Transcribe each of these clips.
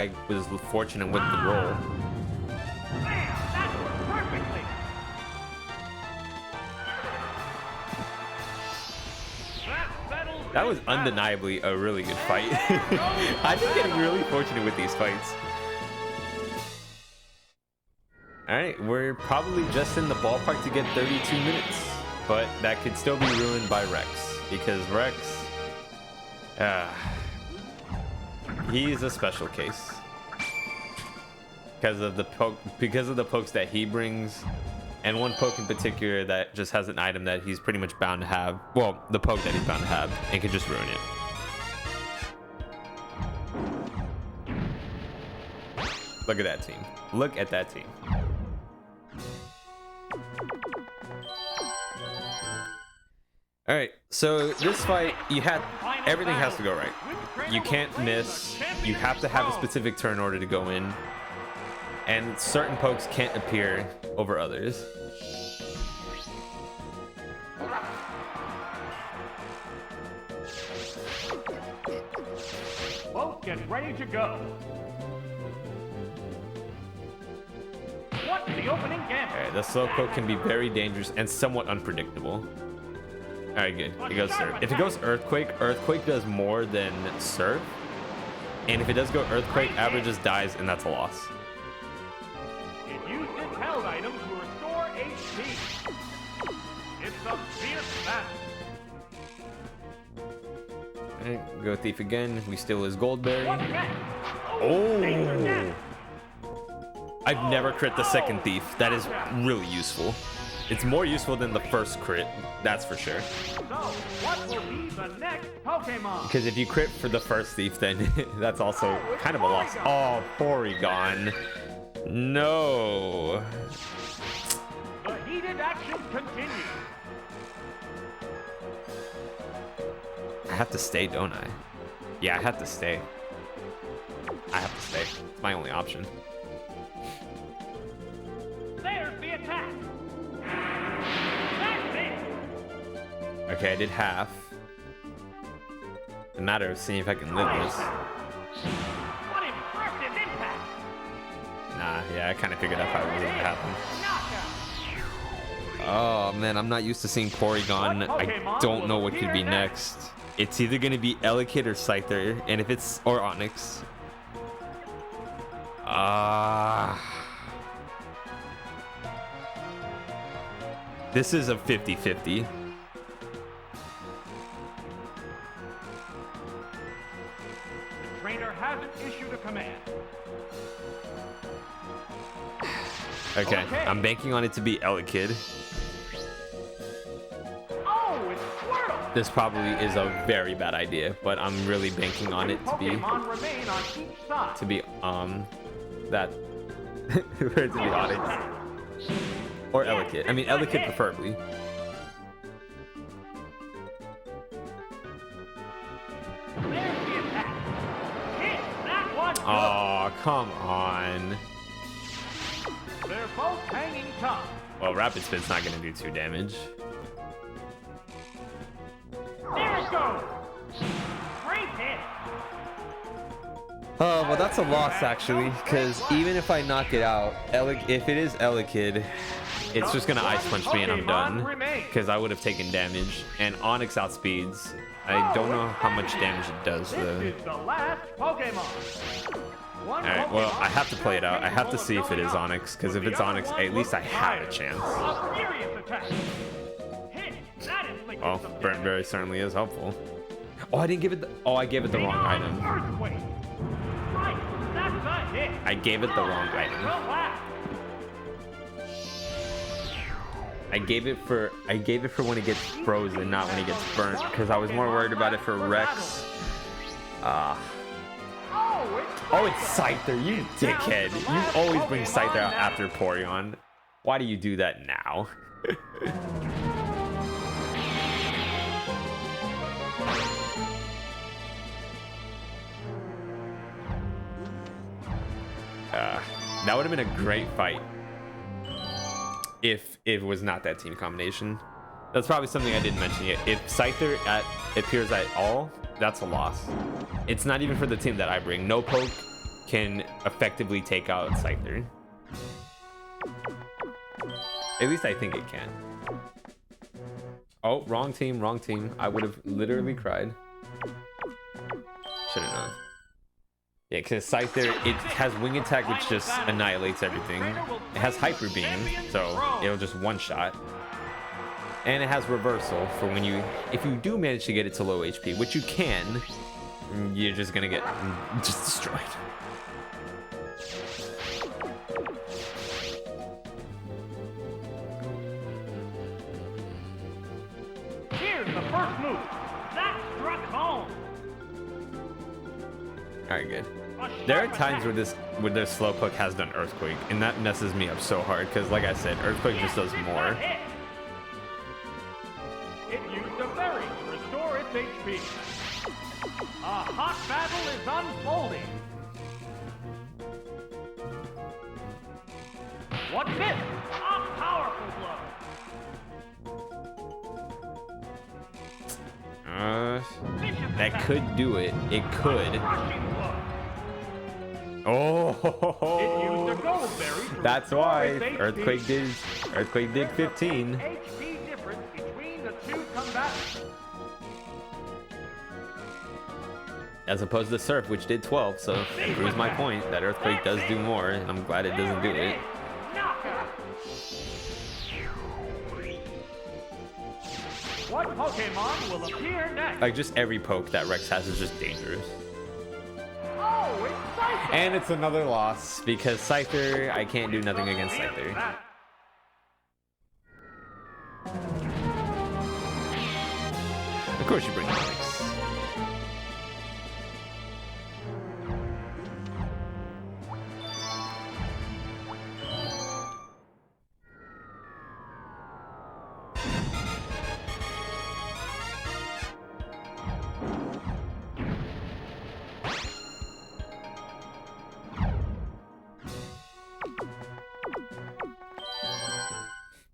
I was fortunate with the roll. That was undeniably a really good fight. I've been getting really fortunate with these fights. Alright, we're probably just in the ballpark to get 32 minutes. But that could still be ruined by Rex. Because Rex... he's a special case. Because of the pokes that he brings. And one poke in particular that just has an item that he's pretty much bound to have. Well, the poke that he's bound to have, and can just ruin it. Look at that team. Look at that team. Alright, so this fight, everything has to go right. You can't miss. You have to have a specific turn in order to go in. And certain pokes can't appear over others. Both get ready to go. What's the opening gambit? Alright, the slow poke can be very dangerous and somewhat unpredictable. Alright, good. It goes Surf. If it goes Earthquake, Earthquake does more than Surf. And if it does go Earthquake, Abra just dies, and that's a loss. Held item to restore HP. It's a fierce battle. Alright, go Thief again. We steal his Goldberry. Oh! I've never crit the second Thief. That is really useful. It's more useful than the first crit, that's for sure. So, what will be the next Pokemon? Because if you crit for the first Thief, then that's also kind of a loss. Oh, Porygon. No. The heated action continues. I have to stay, don't I? Yeah, I have to stay. I have to stay. It's my only option. There's the attack. That's it. Okay, I did half. It's a matter of seeing if I can live this. What impressive impact. Nah, yeah, I kind of figured that probably wasn't gonna happen. Oh man, I'm not used to seeing Porygon. I don't know what could be next. It's either gonna be Elekid or Scyther, and if it's or Onix. This is a 50-50. The trainer hasn't issued a command. Okay, I'm banking on it to be Elekid. Oh, it's Squirtle! This probably is a very bad idea, but I'm really banking on it to be Pokemon remain on each side. that for it to be Onix or Elekid. I mean Elekid preferably. There's the attack. Hit that one. Oh, come on. They're both hanging tough. Well, Rapid Spin's not gonna do 2 damage. There it goes. Great hit. Oh, well, that's a loss actually, because even if I knock it out, if it is Elekid, it's just gonna Ice Punch me and I'm done, because I would have taken damage. And Onix outspeeds. I don't know how much damage it does though. This is the last Pokemon. Alright, well, I have to play it out. I have to see if it is Onix, because if it's Onix, at least I have a chance. A furious attack. Hit. That inflicted Oh, some Burnt Berry certainly is helpful. Oh, I didn't give it the... Oh, I gave it the wrong item. Earthquake. Right. That's a hit. I gave it the wrong item. Relax. I gave it for when it gets frozen, not when it gets burnt, because I was more worried about it for Rex. Oh, it's Scyther, you dickhead. You always bring Scyther out after Porygon. Why do you do that now? That would have been a great fight if it was not that team combination. That's probably something I didn't mention yet. If Scyther appears at all, that's a loss. It's not even for the team that I bring. No poke, can effectively take out Scyther. At least I think it can. Oh, wrong team, wrong team. I would have literally cried. Should have known. Yeah, because Scyther, it has wing attack, which just annihilates everything. It has hyper beam, so it'll just one shot. And it has reversal for when you, if you do manage to get it to low HP, which you can, you're just gonna get just destroyed. Here's the first move. That struck home. All right, good. There are times where their Slowpoke has done Earthquake, and that messes me up so hard because, like I said, Earthquake just does more. It used a berry to restore its HP. A hot battle is unfolding. What's this? A powerful blow. That could do it. It could. Crushing blow. Oh, It used a gold berry to that's restore why its HP. Earthquake did 15. HP difference between the two combatants. As opposed to Surf, which did 12, so it proves my point that Earthquake does do more, and I'm glad it doesn't do it. Knockout. What Pokemon will appear next? Like, just every poke that Rex has is just dangerous. Oh, it's Scyther. And it's another loss, because Scyther, I can't do nothing against Scyther. Of course you bring Onyx.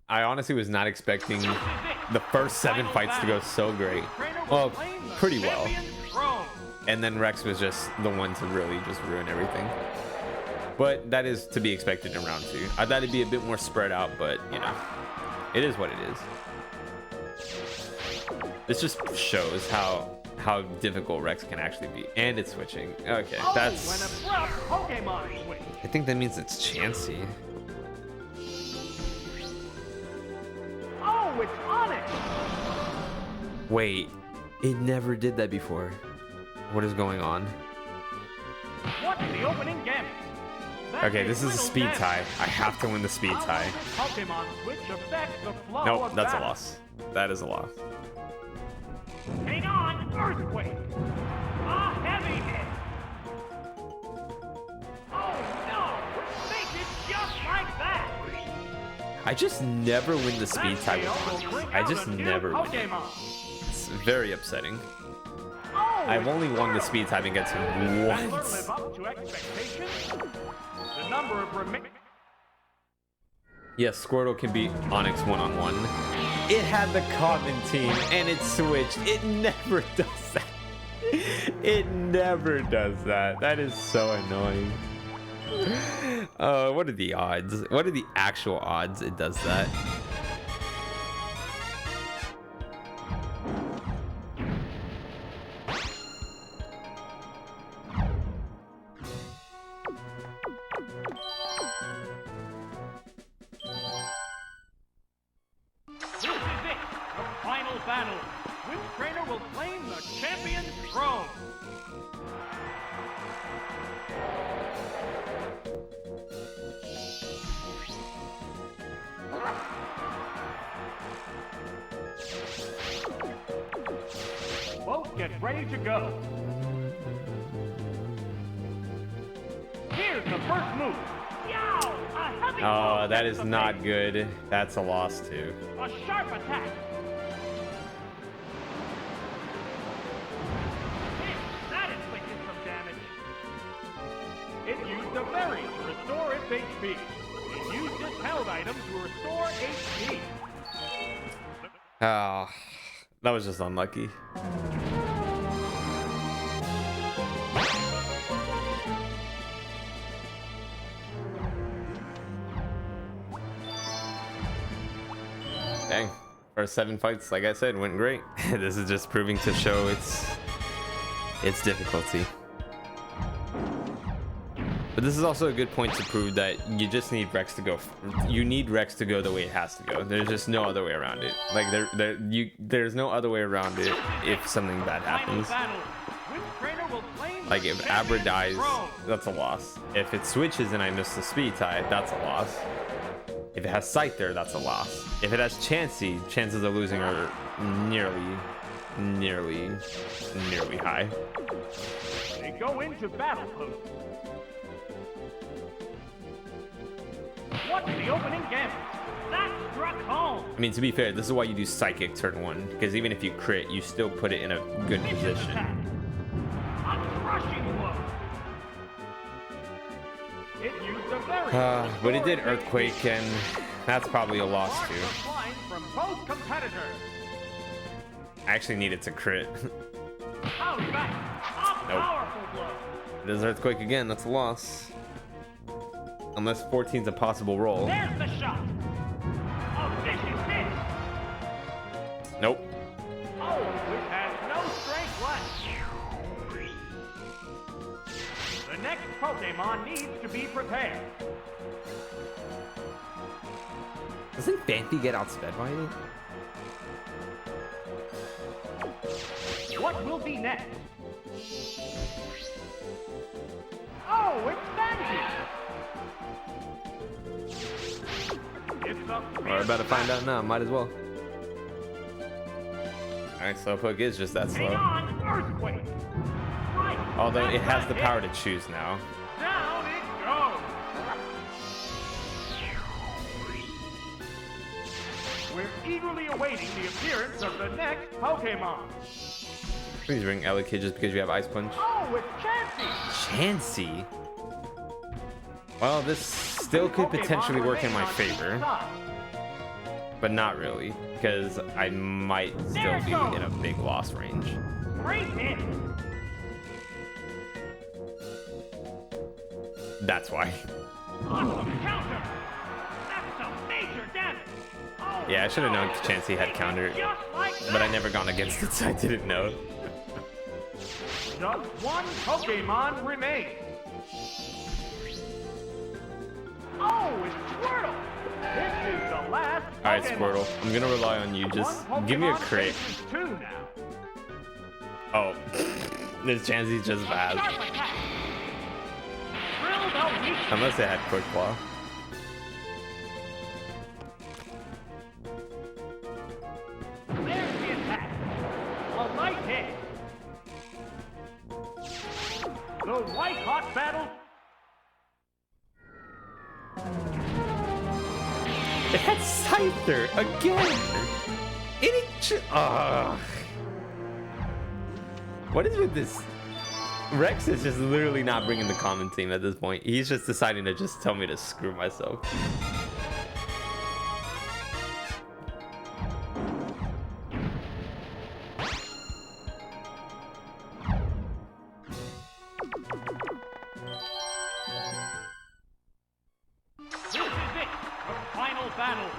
I honestly was not expecting the first 7 fights to go so great. Well, pretty well. And then Rex was just the one to really just ruin everything. But that is to be expected in round 2. I thought it'd be a bit more spread out, but you know, it is what it is. This just shows how difficult Rex can actually be. And it's switching. Okay, that's... I think that means it's Chansey. Oh, it's Onyx. Wait, it never did that before. What is going on? What's the opening gambit? Okay, this is a speed tie. I have to win the speed tie. Pokemon switch affects the flow Nope, of that's a battle. loss. That is a loss. Hang on, Earthquake. A heavy hit. Oh no, make it just like that. I just never win the speed tie with Onyx. I just never win it. It's very upsetting. Oh, I've only won the speed type against him once. live up to expectations. The number of remaining. Yes, Squirtle can beat Onyx one-on-one. It had the common team and it switched. It never does that. It never does that. That is so annoying. What are the odds? What are the actual odds it does that? This is it, the final battle. Which trainer will claim the champion's throne? Both get ready to go. Here's the first move. Yow! A heavy blow Oh, that hits is the not face. good. That's a loss too. A sharp attack. That inflicted some damage. It used a berry to restore its HP. It used its held item to restore HP. Oh, that was just unlucky. Dang. First 7 fights, like I said, went great. This is just proving to show its difficulty. But this is also a good point to prove that you just need Rex to go. You need Rex to go the way it has to go. There's just no other way around it. Like there's no other way around it if something bad happens. Like if Abra dies, that's a loss. If it switches and I miss the speed tie, that's a loss. If it has Scyther, that's a loss. If it has Chansey, chances of losing are nearly high. They go into battle post. What's the opening gambit? That struck home. I mean, to be fair, this is why you do Psychic turn 1, because even if you crit, you still put it in a good position. A crushing blow. It used a very but it did Earthquake, and that's probably a loss too. From both competitors. I actually needed to crit. Out back. A powerful blow. It does Earthquake again, that's a loss. Unless 14's a possible roll. There's the shot. A vicious hit. Nope. Oh, it has no strength left. The next Pokemon needs to be prepared. Doesn't Phanpy get outsped by it? What will be next? Oh, it's Phanpy. We're about to find out now, might as well. Alright, Slowpoke is just that slow. Earthquake. Right. Although it has the power to choose now. Down it goes. We're eagerly awaiting the appearance of the next Pokemon. Please ring Elekid just because you have Ice Punch. Oh, it's Chansey. Chansey? Well, this still could potentially work in my favor. But not really, because I might still be in a big loss range. Great hit. That's why. Awesome counter. That's some major damage. Oh, Yeah, I should have known Chansey had counter, but I never gone against it, so I didn't know. Just one Pokemon remains. Oh, it's Squirtle. This is the last Pokemon. Alright, Squirtle, I'm gonna rely on you. Just give me a crit. Oh, this Chansey's just bad. Unless it had Quick Claw. There's the attack. A light hit. The White Hot battle. It had Scyther again. What is with this? Rex is just literally not bringing the common team at this point. He's just deciding to just tell me to screw myself. This is it, the final battle.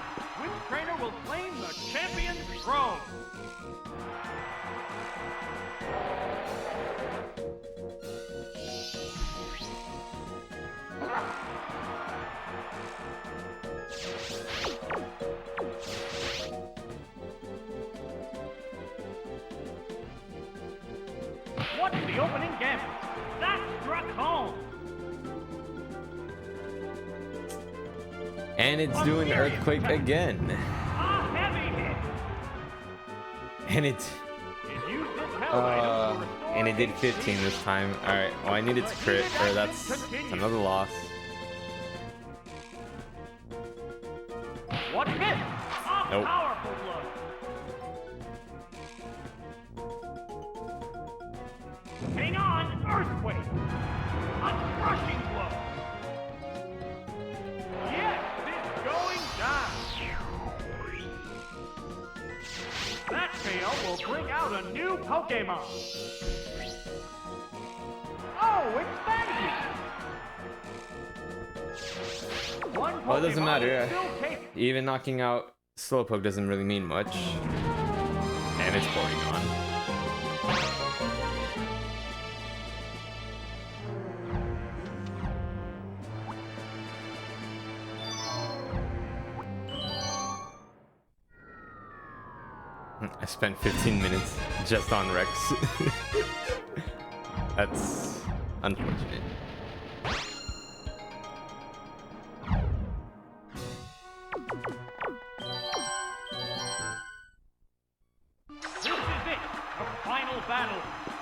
Which trainer will claim the champion's throne? What's the opening gambit? That struck home. And it's doing Earthquake again. A heavy hit. And it did 15 this time. Alright, well I needed to crit, or that's another loss. What hit? A Nope. powerful blow. Hang on, Earthquake. A crushing blow. Yes, it's going down. That fail will bring out a new Pokemon. Oh, it's Phanpy. Well, it doesn't matter. Still capable. Even knocking out Slowpoke doesn't really mean much. And it's Porygon. I spent 15 minutes just on Rex. That's unfortunate. This is it, the final battle.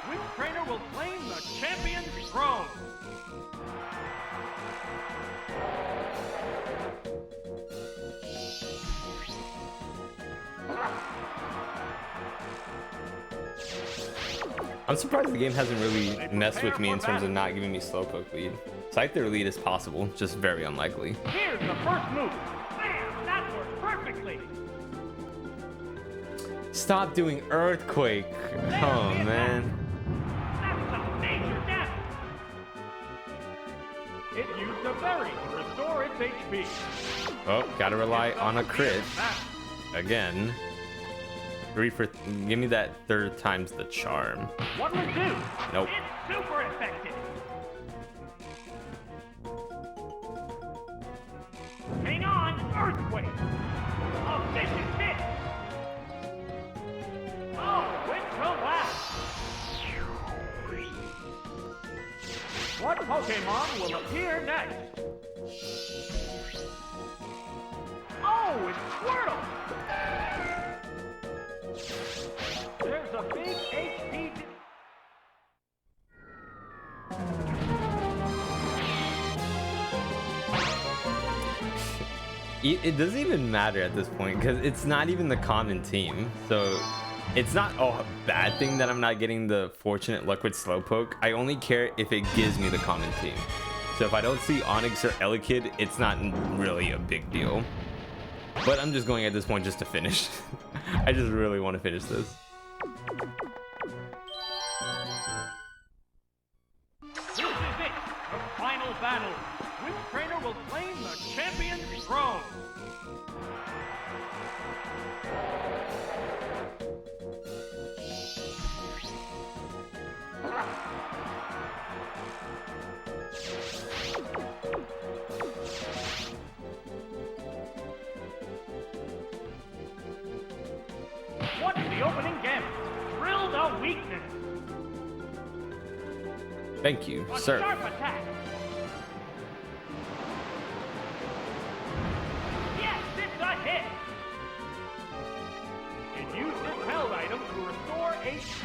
Which trainer will claim the champion's throne? I'm surprised the game hasn't really messed with me in terms of not giving me Slowpoke lead. Scyther lead is possible, just very unlikely. Here's the first move. Bam! That worked perfectly. Stop doing Earthquake. Oh man. That's some major damage. It used a berry to restore its HP. Oh, gotta rely on a crit again. Give me that third time's the charm. What will do? Nope. It's super effective. Hang on, Earthquake. A vicious hit. Oh, it collapsed. What Pokemon will appear next? Oh, it's Squirtle. There's a big HP. It doesn't even matter at this point because it's not even the common team. So it's not a bad thing that I'm not getting the fortunate luck with Slowpoke. I only care if it gives me the common team. So if I don't see Onix or Elekid, it's not really a big deal. But I'm just going at this point just to finish. I just really want to finish this. This is it, the final battle. Which trainer will claim the champion's throne? What's the opening gambit? Drill the weakness. Thank you, A sir. sharp attack. Yes, it's a hit. It used its held item to restore HP.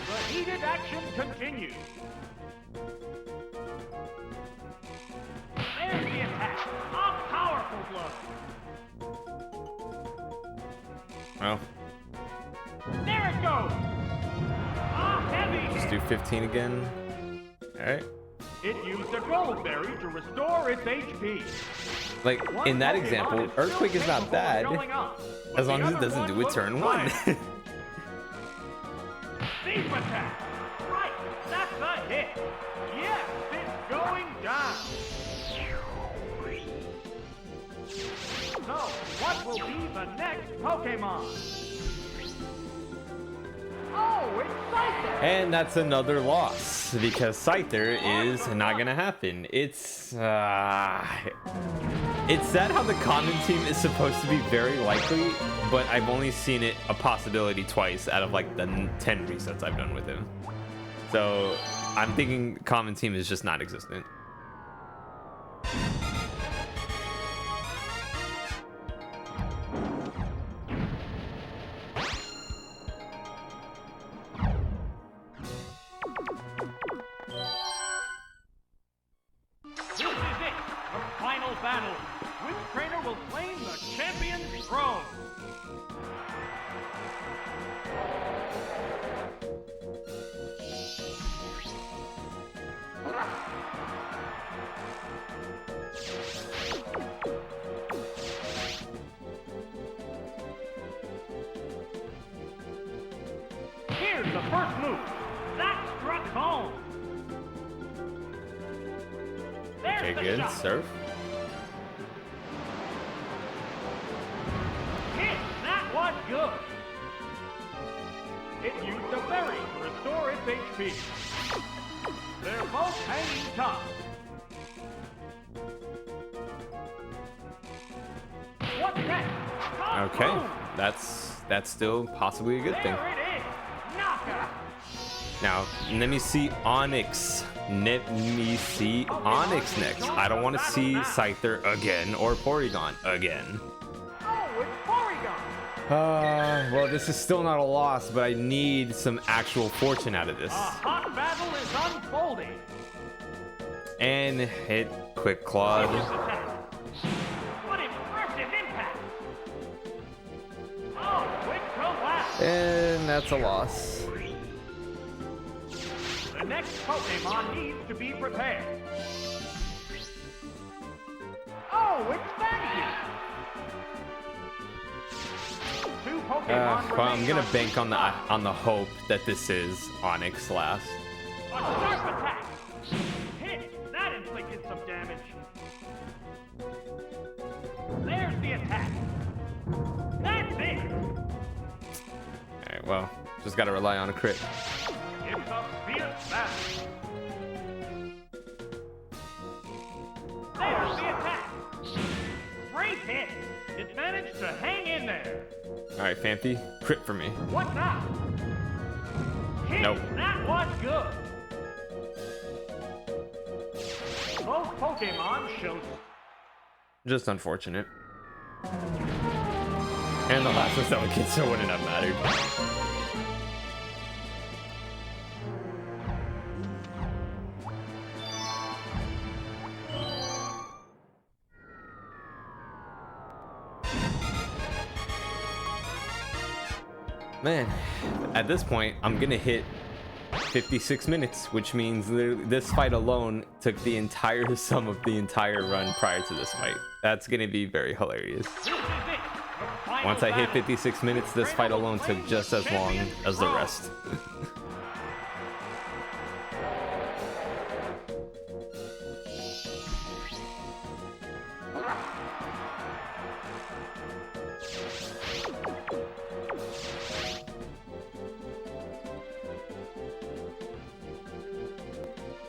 The heated action continues. There's the attack. A powerful blow. Well, There it goes. A heavy just hit. do 15 again. All right. It used a gold berry to restore its HP. Like in that example, Earthquake is not bad as long as it doesn't do it turn 1. Deep attack. Right, that's a hit. Yes, it's going down. So, what will be the next Pokemon? Oh, it's Scyther. And that's another loss because Scyther is not gonna happen. It's sad how the common team is supposed to be very likely, but I've only seen it a possibility twice out of like the 10 resets I've done with him. So I'm thinking common team is just not existent. This is it, the final battle. Which trainer will claim the champion's throne? Here's the first move. That struck home. There's Okay, the good. shot. Surf. good. It used a berry to restore its HP. They're both hanging tough. What's next? Okay, that's still possibly a good thing. There it is. Knockout. Now, let me see Onyx. Let me see Onyx next. I don't want to see Scyther again or Porygon again. Oh, it's Porygon. Well, this is still not a loss, but I need some actual fortune out of this. A hot battle is unfolding. And hit Quick Claw. What impressive impact. Oh, quick collapse. And that's a loss. The next Pokemon needs to be prepared. Oh, it's Vandy. Two Pokemon Well, I'm gonna remain bank on the hope that this is Onyx last. A sharp attack. Hit. That inflicted some damage. There's the attack. That's it. All right, well, just gotta rely on a crit. It's a fierce battle. There's the attack. Great hit. It managed to hang in there. All right, Phanpy, crit for me. What's that? Hit. Nope. That was good. Both Pokemon show. Just unfortunate. And the last was delicate, so it wouldn't have mattered. Man, at this point, I'm gonna hit 56 minutes, which means this fight alone took the entire sum of the entire run prior to this fight. That's gonna be very hilarious. This is it. The final Once I hit battle. 56 minutes, this fight alone took just as long as the rest.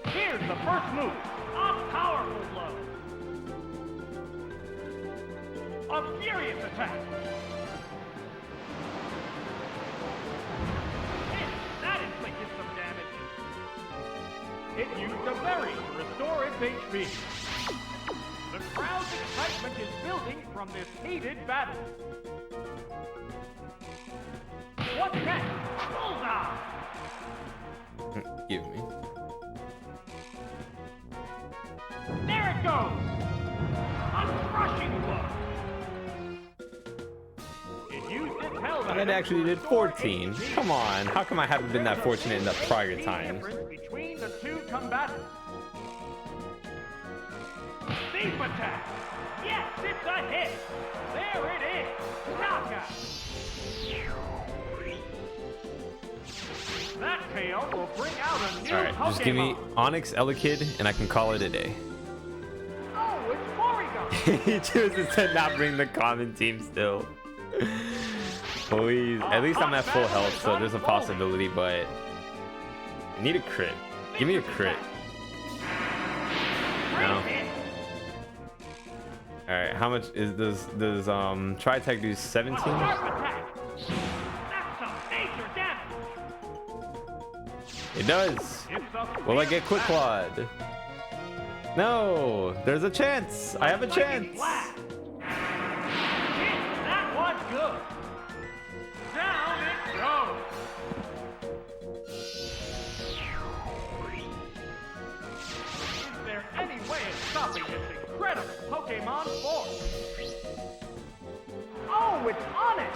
Here's the first move. A powerful blow. A furious attack. Hit. That inflicted some damage. It used a berry to restore its HP. The crowd's excitement is building from this heated battle. What's next? Bullseye! Give me. There it goes! A crushing blow! It used its held And it item actually to did restore 14. HP. Come on, how come I haven't been that fortunate in the prior There's a times? difference between the two combatants. Deep attack! Yes, it's a hit! There it is! Knockout! That tail will bring out a new Alright, just give me Pokemon. Onyx Elekid and I can call it a day. Oh, it's Porygon! He chooses to not bring the common team still. Please. At least I'm at full health, so there's a possibility, but I need a crit. Give me a crit. No. Great hit. Alright, how much is does Tri-Tech do 17? Sharp attack! That's some major damage! It does. It's a Will I get fierce Quick battle. Clawed? No, there's a chance. I have a Lightning chance. blast. Hit. That was good. Down it goes. Is there any way of stopping this incredible Pokemon force? Oh, it's on it.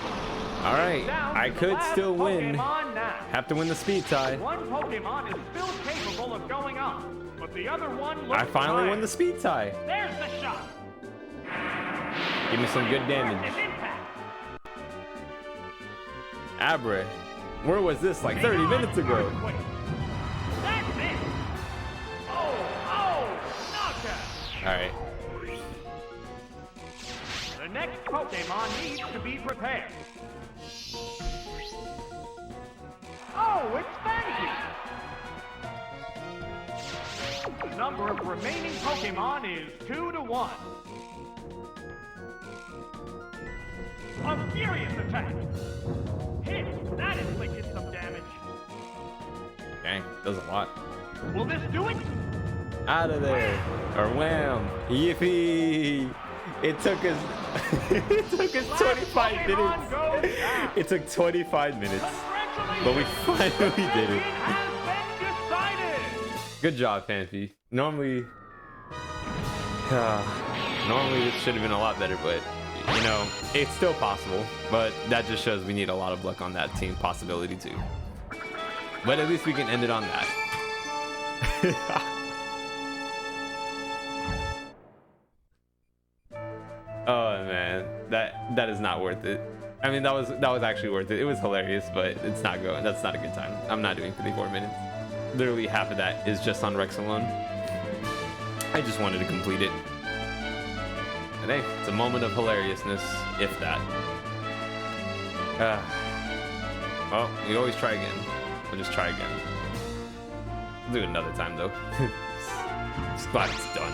All right, Down I to the could last still win. Pokemon now. Have to win the speed tie. One Pokemon is still capable of going on, but the other one looks I finally won tired. the speed tie. There's the shot. Give me some good damage. Impressive impact. Abra, where was this like 30 minutes ago? Earthquake. That's it. Oh, knockout. All right, The next Pokemon needs to be prepared. No, it's Fangy! The number of remaining Pokemon is 2 to 1. A furious attack! Hit! That inflicted some damage. Dang, does a lot. Will this do it? Out of there. Or wham. Yippee. It took us it took us 25 minutes. It took 25 minutes. But we finally did it. Good job, Phanpy. Normally it should have been a lot better, but you know, it's still possible. But that just shows we need a lot of luck on that team possibility too. But at least we can end it on that. Oh man, that is not worth it. I mean, that was actually worth it. It was hilarious, but it's not going. That's not a good time. I'm not doing 54 minutes. Literally half of that is just on Rex alone. I just wanted to complete it. And hey, it's a moment of hilariousness, if that. Well, we always try again. We'll just try again. We'll do it another time though. Just glad it's done.